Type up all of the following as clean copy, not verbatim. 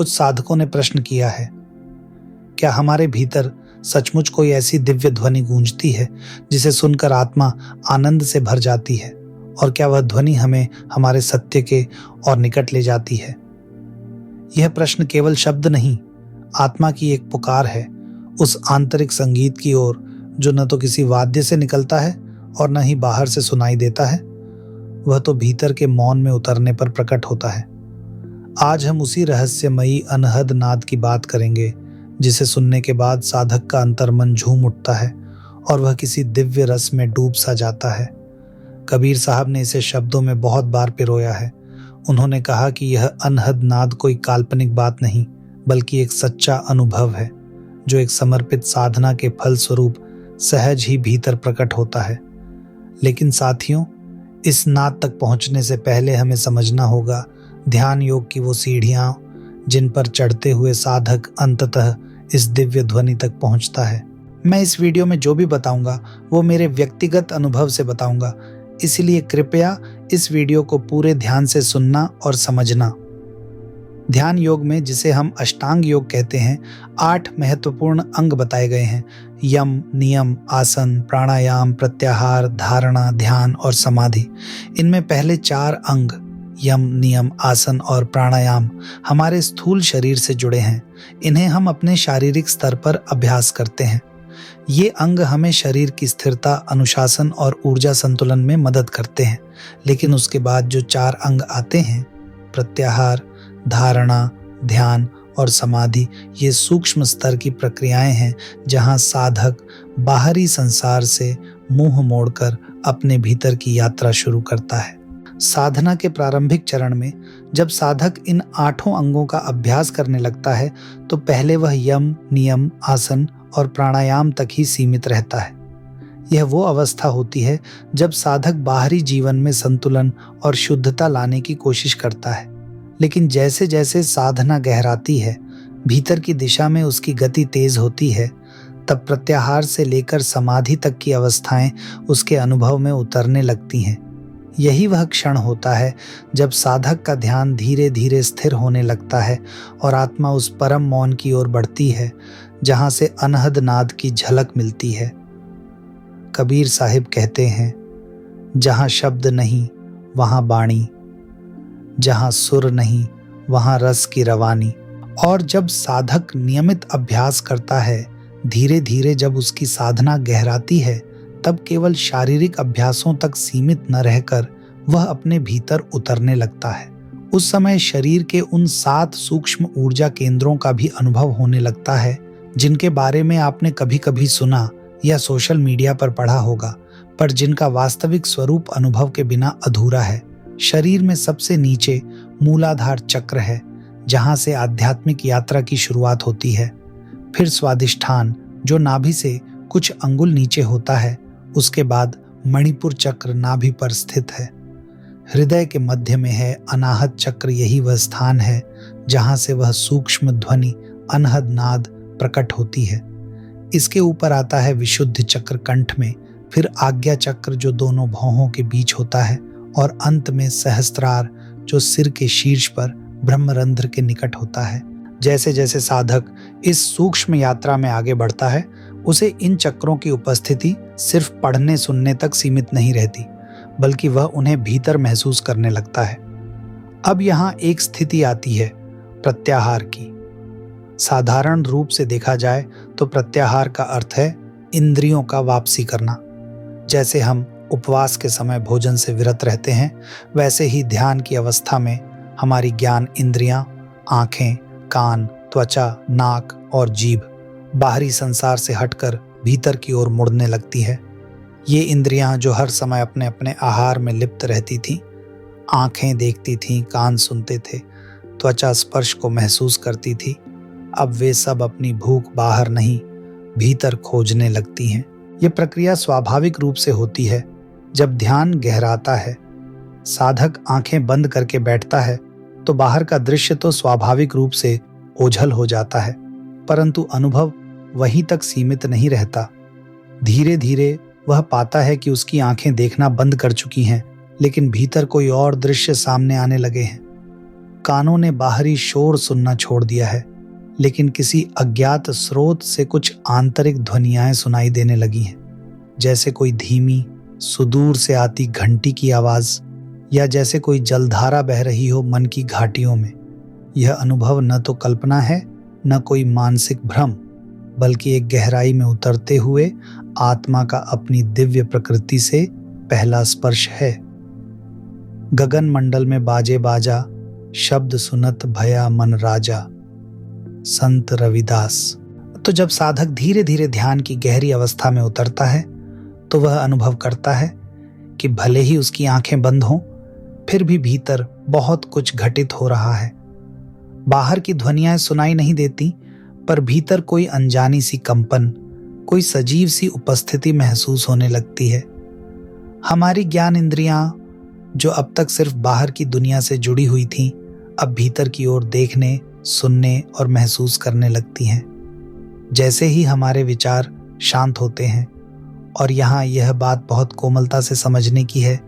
कुछ साधकों ने प्रश्न किया है, क्या हमारे भीतर सचमुच कोई ऐसी दिव्य ध्वनि गूंजती है जिसे सुनकर आत्मा आनंद से भर जाती है, और क्या वह ध्वनि हमें हमारे सत्य के और निकट ले जाती है? यह प्रश्न केवल शब्द नहीं, आत्मा की एक पुकार है, उस आंतरिक संगीत की ओर जो न तो किसी वाद्य से निकलता है और न ही बाहर से सुनाई देता है। वह तो भीतर के मौन में उतरने पर प्रकट होता है। आज हम उसी रहस्यमयी अनहद नाद की बात करेंगे जिसे सुनने के बाद साधक का अंतर्मन झूम उठता है और वह किसी दिव्य रस में डूब सा जाता है। कबीर साहब ने इसे शब्दों में बहुत बार पिरोया है। उन्होंने कहा कि यह अनहद नाद कोई काल्पनिक बात नहीं, बल्कि एक सच्चा अनुभव है जो एक समर्पित साधना के फलस्वरूप सहज ही भीतर प्रकट होता है। लेकिन साथियों, इस नाद तक पहुंचने से पहले हमें समझना होगा ध्यान योग की वो सीढ़ियां जिन पर चढ़ते हुए साधक अंततः इस दिव्य ध्वनि तक पहुंचता है। मैं इस वीडियो में जो भी बताऊंगा वो मेरे व्यक्तिगत अनुभव से बताऊंगा, इसलिए कृपया इस वीडियो को पूरे ध्यान से सुनना और समझना। ध्यान योग में, जिसे हम अष्टांग योग कहते हैं, 8 महत्वपूर्ण अंग बताए गए हैं। यम, नियम, आसन, प्राणायाम, प्रत्याहार, धारणा, ध्यान और समाधि। इनमें पहले 4 अंग यम, नियम, आसन और प्राणायाम हमारे स्थूल शरीर से जुड़े हैं। इन्हें हम अपने शारीरिक स्तर पर अभ्यास करते हैं। ये अंग हमें शरीर की स्थिरता, अनुशासन और ऊर्जा संतुलन में मदद करते हैं। लेकिन उसके बाद जो 4 अंग आते हैं, प्रत्याहार, धारणा, ध्यान और समाधि, ये सूक्ष्म स्तर की प्रक्रियाएं हैं जहां साधक बाहरी संसार से मुंह मोड़कर अपने भीतर की यात्रा शुरू करता है। साधना के प्रारंभिक चरण में जब साधक इन 8 अंगों का अभ्यास करने लगता है तो पहले वह यम, नियम, आसन और प्राणायाम तक ही सीमित रहता है। यह वो अवस्था होती है जब साधक बाहरी जीवन में संतुलन और शुद्धता लाने की कोशिश करता है। लेकिन जैसे जैसे साधना गहराती है, भीतर की दिशा में उसकी गति तेज होती है, तब प्रत्याहार से लेकर समाधि तक की अवस्थाएं उसके अनुभव में उतरने लगती हैं। यही वह क्षण होता है जब साधक का ध्यान धीरे धीरे स्थिर होने लगता है और आत्मा उस परम मौन की ओर बढ़ती है जहां से अनहद नाद की झलक मिलती है। कबीर साहिब कहते हैं, जहां शब्द नहीं वहां बाणी, जहां सुर नहीं वहां रस की रवानी। और जब साधक नियमित अभ्यास करता है, धीरे धीरे जब उसकी साधना गहराती है, तब केवल शारीरिक अभ्यासों तक सीमित न रहकर वह अपने भीतर उतरने लगता है। उस समय शरीर के उन 7 सूक्ष्म ऊर्जा केंद्रों का भी अनुभव होने लगता है जिनके बारे में आपने कभी कभी सुना या सोशल मीडिया पर पढ़ा होगा, पर जिनका वास्तविक स्वरूप अनुभव के बिना अधूरा है। शरीर में सबसे नीचे मूलाधार चक्र है जहां से आध्यात्मिक यात्रा की शुरुआत होती है। फिर स्वादिष्ठान जो नाभि से कुछ अंगुल नीचे होता है। उसके बाद मणिपुर चक्र नाभि पर स्थित है। हृदय के मध्य में है अनाहत चक्र। यही वह स्थान है जहां से वह सूक्ष्म ध्वनि अनहद नाद प्रकट होती है। इसके ऊपर आता है विशुद्ध चक्र कंठ में, फिर आज्ञा चक्र जो दोनों भौहों के बीच होता है, और अंत में सहस्त्रार जो सिर के शीर्ष पर ब्रह्मरंध्र के निकट होता है। जैसे जैसे साधक इस सूक्ष्म यात्रा में आगे बढ़ता है, उसे इन चक्रों की उपस्थिति सिर्फ पढ़ने सुनने तक सीमित नहीं रहती, बल्कि वह उन्हें भीतर महसूस करने लगता है। अब यहाँ एक स्थिति आती है प्रत्याहार की। साधारण रूप से देखा जाए तो प्रत्याहार का अर्थ है इंद्रियों का वापसी करना। जैसे हम उपवास के समय भोजन से विरत रहते हैं, वैसे ही ध्यान की अवस्था में हमारी ज्ञान इंद्रियां, आंखें, कान, त्वचा, नाक और जीभ बाहरी संसार से हटकर भीतर की ओर मुड़ने लगती है। ये इंद्रियां जो हर समय अपने अपने आहार में लिप्त रहती थीं, आंखें देखती थीं, कान सुनते थे, त्वचा स्पर्श को महसूस करती थी, अब वे सब अपनी भूख बाहर नहीं भीतर खोजने लगती हैं। ये प्रक्रिया स्वाभाविक रूप से होती है जब ध्यान गहराता है। साधक आंखें बंद करके बैठता है तो बाहर का दृश्य तो स्वाभाविक रूप से ओझल हो जाता है, परंतु अनुभव वहीं तक सीमित नहीं रहता। धीरे धीरे वह पाता है कि उसकी आंखें देखना बंद कर चुकी हैं, लेकिन भीतर कोई और दृश्य सामने आने लगे हैं। कानों ने बाहरी शोर सुनना छोड़ दिया है, लेकिन किसी अज्ञात स्रोत से कुछ आंतरिक ध्वनियाएं सुनाई देने लगी हैं, जैसे कोई धीमी सुदूर से आती घंटी की आवाज, या जैसे कोई जलधारा बह रही हो मन की घाटियों में। यह अनुभव न तो कल्पना है, न कोई मानसिक भ्रम, बल्कि एक गहराई में उतरते हुए आत्मा का अपनी दिव्य प्रकृति से पहला स्पर्श है। गगन मंडल में बाजे बाजा, शब्द सुनत भया मन राजा। संत रविदास। तो जब साधक धीरे धीरे ध्यान की गहरी अवस्था में उतरता है तो वह अनुभव करता है कि भले ही उसकी आंखें बंद हों, फिर भी भीतर बहुत कुछ घटित हो रहा है। बाहर की ध्वनियां सुनाई नहीं देती, पर भीतर कोई अनजानी सी कंपन, कोई सजीव सी उपस्थिति महसूस होने लगती है। हमारी ज्ञान इंद्रियां, जो अब तक सिर्फ बाहर की दुनिया से जुड़ी हुई थीं, अब भीतर की ओर देखने, सुनने और महसूस करने लगती हैं। जैसे ही हमारे विचार शांत होते हैं, और यहाँ यह बात बहुत कोमलता से समझने की है,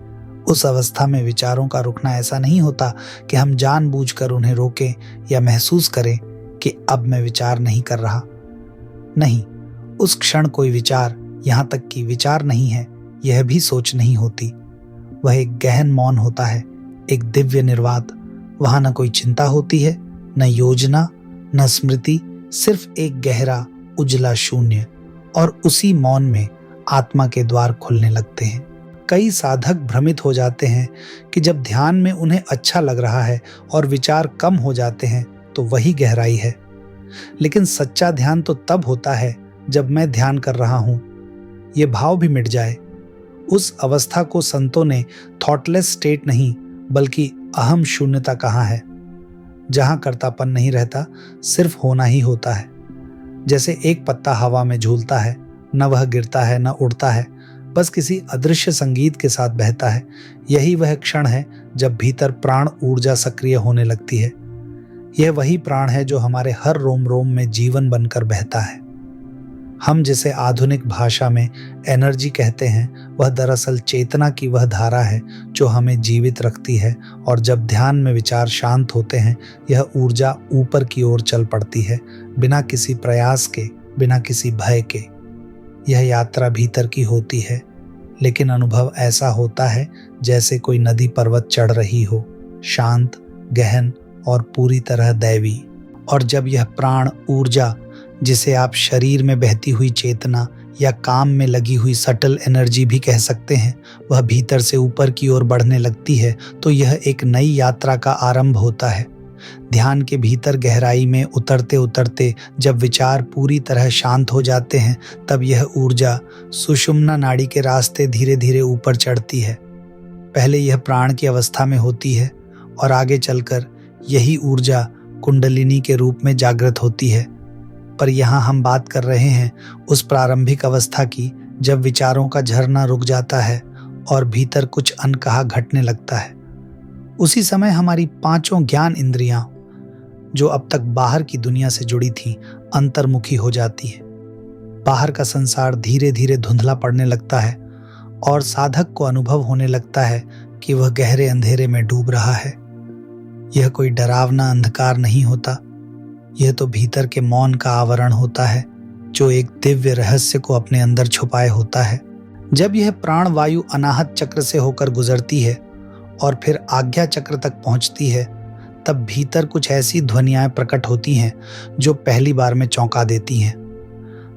उस अवस्था में विचारों का रुकना ऐसा नहीं होता कि हम जानबूझकर उन्हें रोकें या महसूस करें कि अब मैं विचार नहीं कर रहा। नहीं, उस क्षण कोई विचार, यहाँ तक कि विचार नहीं है, यह भी सोच नहीं होती। वह एक गहन मौन होता है, एक दिव्य निर्वात। वहां न कोई चिंता होती है, न योजना, न स्मृति, सिर्फ एक गहरा उजला शून्य। और उसी मौन में आत्मा के द्वार खुलने लगते हैं। कई साधक भ्रमित हो जाते हैं कि जब ध्यान में उन्हें अच्छा लग रहा है और विचार कम हो जाते हैं तो वही गहराई है। लेकिन सच्चा ध्यान तो तब होता है जब मैं ध्यान कर रहा हूं, ये भाव भी मिट जाए। उस अवस्था को संतों ने थॉटलेस स्टेट नहीं, बल्कि अहम शून्यता कहा है, जहां कर्तापन नहीं रहता, सिर्फ होना ही होता है। जैसे एक पत्ता हवा में झूलता है, न वह गिरता है न उड़ता है, बस किसी अदृश्य संगीत के साथ बहता है। यही वह क्षण है जब भीतर प्राण ऊर्जा सक्रिय होने लगती है। यह वही प्राण है जो हमारे हर रोम रोम में जीवन बनकर बहता है। हम जिसे आधुनिक भाषा में एनर्जी कहते हैं, वह दरअसल चेतना की वह धारा है जो हमें जीवित रखती है। और जब ध्यान में विचार शांत होते हैं, यह ऊर्जा ऊपर की ओर चल पड़ती है, बिना किसी प्रयास के, बिना किसी भय के। यह यात्रा भीतर की होती है, लेकिन अनुभव ऐसा होता है जैसे कोई नदी पर्वत चढ़ रही हो, शांत, गहन और पूरी तरह दैवी। और जब यह प्राण ऊर्जा, जिसे आप शरीर में बहती हुई चेतना या काम में लगी हुई सटल एनर्जी भी कह सकते हैं, वह भीतर से ऊपर की ओर बढ़ने लगती है, तो यह एक नई यात्रा का आरंभ होता है। ध्यान के भीतर गहराई में उतरते उतरते जब विचार पूरी तरह शांत हो जाते हैं, तब यह ऊर्जा सुषुम्ना नाड़ी के रास्ते धीरे धीरे ऊपर चढ़ती है। पहले यह प्राण की अवस्था में होती है और आगे चलकर यही ऊर्जा कुंडलिनी के रूप में जागृत होती है। पर यहाँ हम बात कर रहे हैं उस प्रारंभिक अवस्था की, जब विचारों का झरना रुक जाता है और भीतर कुछ अनकहा घटने लगता है। उसी समय हमारी पांचों ज्ञान इंद्रियां, जो अब तक बाहर की दुनिया से जुड़ी थीं, अंतर्मुखी हो जाती है। बाहर का संसार धीरे धीरे धुंधला पड़ने लगता है और साधक को अनुभव होने लगता है कि वह गहरे अंधेरे में डूब रहा है। यह कोई डरावना अंधकार नहीं होता, यह तो भीतर के मौन का आवरण होता है, जो एक दिव्य रहस्य को अपने अंदर छुपाए होता है। जब यह प्राण वायु अनाहत चक्र से होकर गुजरती है और फिर आज्ञा चक्र तक पहुंचती है, तब भीतर कुछ ऐसी ध्वनियाएं प्रकट होती हैं जो पहली बार में चौंका देती हैं।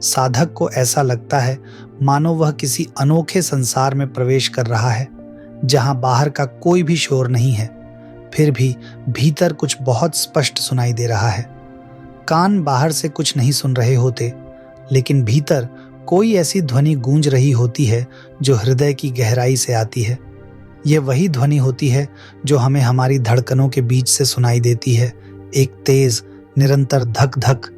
साधक को ऐसा लगता है मानो वह किसी अनोखे संसार में प्रवेश कर रहा है, जहां बाहर का कोई भी शोर नहीं है, फिर भी भीतर कुछ बहुत स्पष्ट सुनाई दे रहा है। कान बाहर से कुछ नहीं सुन रहे होते, लेकिन भीतर कोई ऐसी ध्वनि गूंज रही होती है जो हृदय की गहराई से आती है। यह वही ध्वनि होती है जो हमें हमारी धड़कनों के बीच से सुनाई देती है, एक तेज निरंतर धक धक,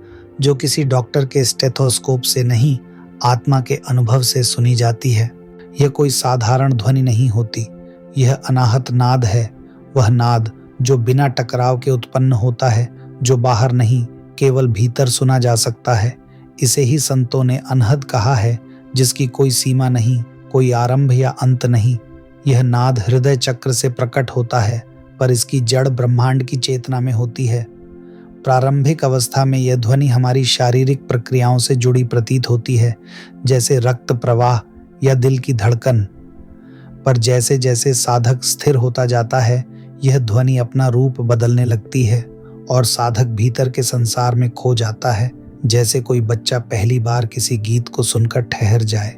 जो किसी डॉक्टर के स्टेथोस्कोप से नहीं, आत्मा के अनुभव से सुनी जाती है। यह कोई साधारण ध्वनि नहीं होती, यह अनाहत नाद है, वह नाद जो बिना टकराव के उत्पन्न होता है, जो बाहर नहीं केवल भीतर सुना जा सकता है। इसे ही संतों ने अनहद कहा है, जिसकी कोई सीमा नहीं, कोई आरंभ या अंत नहीं। यह नाद हृदय चक्र से प्रकट होता है, पर इसकी जड़ ब्रह्मांड की चेतना में होती है। प्रारंभिक अवस्था में यह ध्वनि हमारी शारीरिक प्रक्रियाओं से जुड़ी प्रतीत होती है, जैसे रक्त प्रवाह या दिल की धड़कन। पर जैसे जैसे साधक स्थिर होता जाता है, यह ध्वनि अपना रूप बदलने लगती है और साधक भीतर के संसार में खो जाता है, जैसे कोई बच्चा पहली बार किसी गीत को सुनकर ठहर जाए।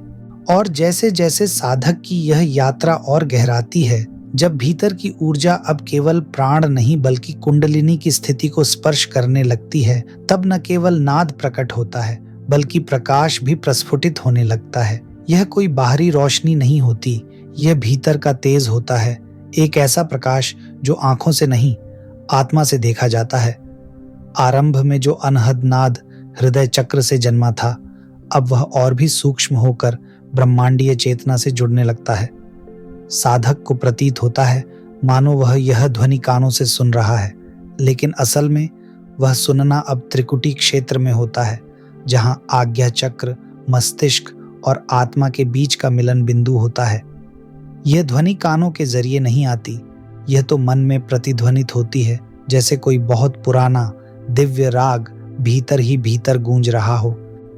और जैसे जैसे साधक की यह यात्रा और गहराती है, जब भीतर की ऊर्जा अब केवल प्राण नहीं बल्कि कुंडलिनी की स्थिति को स्पर्श करने लगती है, तब न केवल नाद प्रकट होता है बल्कि प्रकाश भी प्रस्फुटित होने लगता है। यह कोई बाहरी रोशनी नहीं होती, यह भीतर का तेज होता है, एक ऐसा प्रकाश जो आंखों से नहीं आत्मा से देखा जाता है। आरंभ में जो अनहद नाद हृदय चक्र से जन्मा था, अब वह और भी सूक्ष्म होकर ब्रह्मांडीय चेतना से जुड़ने लगता है। साधक को प्रतीत होता है मानो वह यह ध्वनि कानों से सुन रहा है, लेकिन असल में वह सुनना अब त्रिकुटी क्षेत्र में होता है, जहां आज्ञा चक्र, मस्तिष्क और आत्मा के बीच का मिलन बिंदु होता है। यह ध्वनि कानों के जरिए नहीं आती, यह तो मन में प्रतिध्वनित होती है, जैसे कोई बहुत पुराना दिव्य राग भीतर ही भीतर गूंज रहा हो।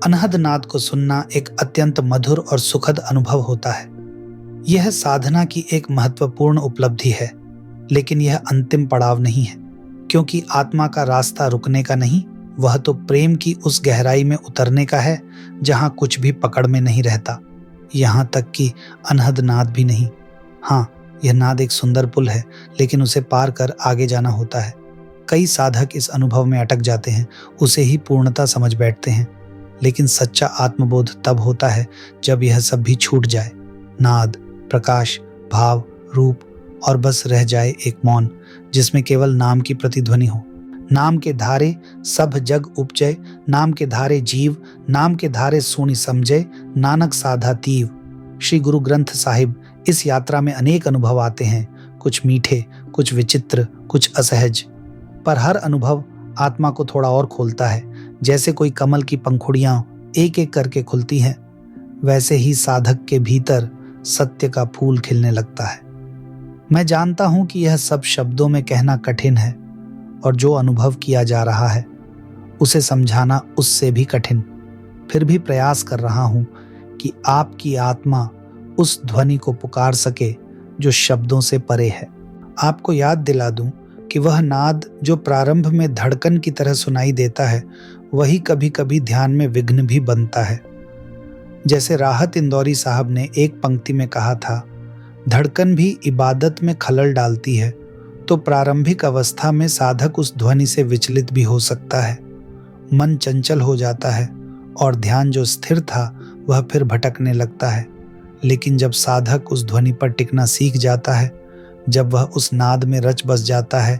अनहद नाद को सुनना एक अत्यंत मधुर और सुखद अनुभव होता है। यह साधना की एक महत्वपूर्ण उपलब्धि है, लेकिन यह अंतिम पड़ाव नहीं है, क्योंकि आत्मा का रास्ता रुकने का नहीं, वह तो प्रेम की उस गहराई में उतरने का है जहां कुछ भी पकड़ में नहीं रहता, यहां तक कि अनहद नाद भी नहीं। हाँ, यह नाद एक सुंदर पुल है, लेकिन उसे पार कर आगे जाना होता है। कई साधक इस अनुभव में अटक जाते हैं, उसे ही पूर्णता समझ बैठते हैं, लेकिन सच्चा आत्मबोध तब होता है जब यह सब भी छूट जाए। नाद, प्रकाश, भाव, रूप और बस रह जाए एक मौन, जिसमें केवल नाम की प्रतिध्वनि हो। नाम के धारे सब जग उपजय, नाम के धारे जीव, नाम के धारे सुनी समझे, नानक साधा तीव। श्री गुरु ग्रंथ साहिब इस यात्रा में अनेक अनुभव आते हैं, कुछ मीठे, कुछ विचित्र, कुछ असहज, पर हर अनुभव आत्मा को थोड़ा और खोलता है। जैसे कोई कमल की पंखुड़ियां एक एक करके खुलती हैं, वैसे ही साधक के भीतर सत्य का फूल खिलने लगता है। मैं जानता हूं कि यह सब शब्दों में कहना कठिन है, और जो अनुभव किया जा रहा है उसे समझाना उससे भी कठिन। फिर भी प्रयास कर रहा हूं कि आपकी आत्मा उस ध्वनि को पुकार सके जो शब्दों से परे है। आपको याद दिला दूं कि वह नाद जो प्रारंभ में धड़कन की तरह सुनाई देता है, वही कभी कभी ध्यान में विघ्न भी बनता है। जैसे राहत इंदौरी साहब ने एक पंक्ति में कहा था, धड़कन भी इबादत में खलल डालती है, तो प्रारंभिक अवस्था में साधक उस ध्वनि से विचलित भी हो सकता है। मन चंचल हो जाता है और ध्यान जो स्थिर था वह फिर भटकने लगता है। लेकिन जब साधक उस ध्वनि पर टिकना सीख जाता है, जब वह उस नाद में रच बस जाता है,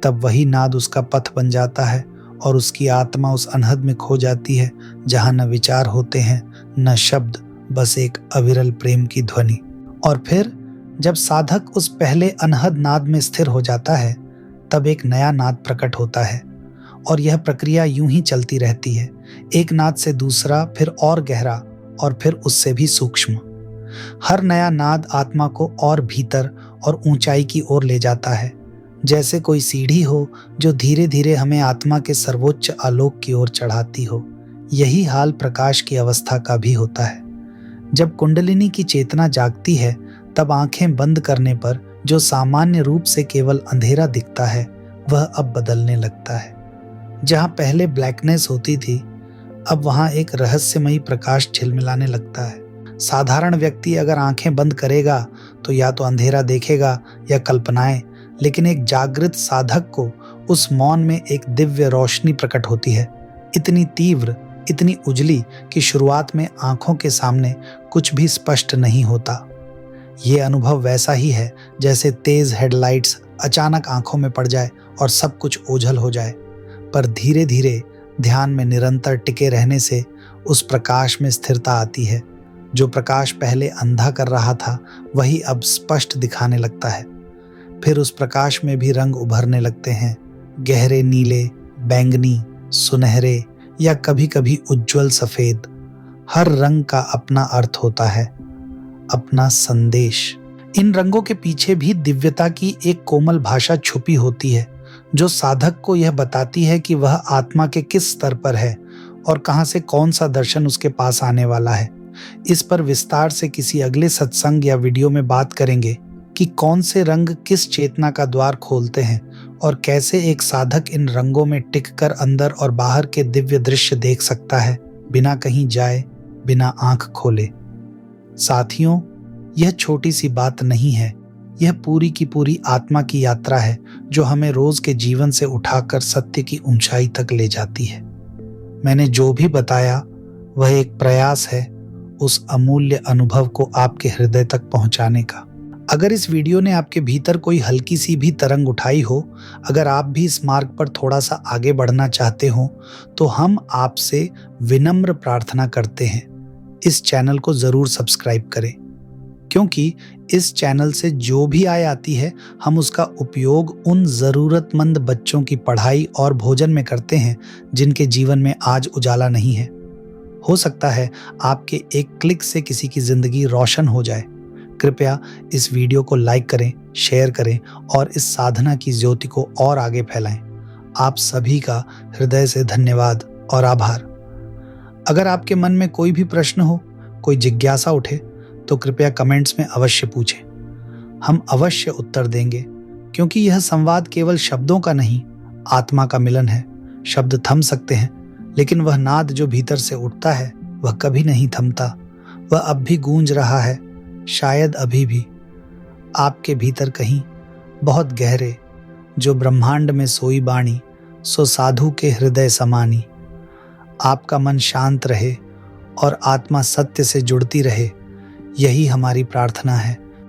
तब वही नाद उसका पथ बन जाता है और उसकी आत्मा उस अनहद में खो जाती है, जहां न विचार होते हैं न शब्द, बस एक अविरल प्रेम की ध्वनि। और फिर जब साधक उस पहले अनहद नाद में स्थिर हो जाता है, तब एक नया नाद प्रकट होता है, और यह प्रक्रिया यूं ही चलती रहती है, एक नाद से दूसरा, फिर और गहरा, और फिर उससे भी सूक्ष्म। हर नया नाद आत्मा को और भीतर और ऊंचाई की ओर ले जाता है, जैसे कोई सीढ़ी हो जो धीरे धीरे हमें आत्मा के सर्वोच्च आलोक की ओर चढ़ाती हो। यही हाल प्रकाश की अवस्था का भी होता है। जब कुंडलिनी की चेतना जागती है, तब आंखें बंद करने पर जो सामान्य रूप से केवल अंधेरा दिखता है, वह अब बदलने लगता है। जहां पहले ब्लैकनेस होती थी, अब वहां एक रहस्यमयी प्रकाश झिलमिलाने लगता है। साधारण व्यक्ति अगर आंखें बंद करेगा तो या तो अंधेरा देखेगा या कल्पनाएं, लेकिन एक जागृत साधक को उस मौन में एक दिव्य रोशनी प्रकट होती है, इतनी तीव्र, इतनी उजली कि शुरुआत में आंखों के सामने कुछ भी स्पष्ट नहीं होता। ये अनुभव वैसा ही है जैसे तेज हेडलाइट्स अचानक आंखों में पड़ जाए और सब कुछ ओझल हो जाए, पर धीरे धीरे ध्यान में निरंतर टिके रहने से उस प्रकाश में स्थिरता आती है। जो प्रकाश पहले अंधा कर रहा था, वही अब स्पष्ट दिखाने लगता है। फिर उस प्रकाश में भी रंग उभरने लगते हैं, गहरे नीले, बैंगनी, सुनहरे या कभी कभी उज्जवल सफेद। हर रंग का अपना अर्थ होता है, अपना संदेश। इन रंगों के पीछे भी दिव्यता की एक कोमल भाषा छुपी होती है, जो साधक को यह बताती है कि वह आत्मा के किस स्तर पर है और कहां से कौन सा दर्शन उसके पास आने वाला है। इस पर विस्तार से किसी अगले सत्संग या वीडियो में बात करेंगे कि कौन से रंग किस चेतना का द्वार खोलते हैं और कैसे एक साधक इन रंगों में टिककर अंदर और बाहर के दिव्य दृश्य देख सकता है, बिना कहीं जाए, बिना आंख खोले। साथियों, यह छोटी सी बात नहीं है, यह पूरी की पूरी आत्मा की यात्रा है जो हमें रोज के जीवन से उठाकर सत्य की ऊंचाई तक ले जाती है। मैंने जो भी बताया वह एक प्रयास है उस अमूल्य अनुभव को आपके हृदय तक पहुंचाने का। अगर इस वीडियो ने आपके भीतर कोई हल्की सी भी तरंग उठाई हो, अगर आप भी इस मार्ग पर थोड़ा सा आगे बढ़ना चाहते हो, तो हम आपसे विनम्र प्रार्थना करते हैं, इस चैनल को जरूर सब्सक्राइब करें, क्योंकि इस चैनल से जो भी आय आती है हम उसका उपयोग उन जरूरतमंद बच्चों की पढ़ाई और भोजन में करते हैं जिनके जीवन में आज उजाला नहीं है। हो सकता है आपके एक क्लिक से किसी की जिंदगी रोशन हो जाए। कृपया इस वीडियो को लाइक करें, शेयर करें और इस साधना की ज्योति को और आगे फैलाएं। आप सभी का हृदय से धन्यवाद और आभार। अगर आपके मन में कोई भी प्रश्न हो, कोई जिज्ञासा उठे, तो कृपया कमेंट्स में अवश्य पूछें। हम अवश्य उत्तर देंगे, क्योंकि यह संवाद केवल शब्दों का नहीं, आत्मा का मिलन है। शब्द थम सकते हैं, लेकिन वह नाद जो भीतर से उठता है वह कभी नहीं थमता। वह अब भी गूंज रहा है, शायद अभी भी आपके भीतर कहीं बहुत गहरे, जो ब्रह्मांड में सोई बाणी, सो साधु के हृदय समानी। आपका मन शांत रहे और आत्मा सत्य से जुड़ती रहे, यही हमारी प्रार्थना है।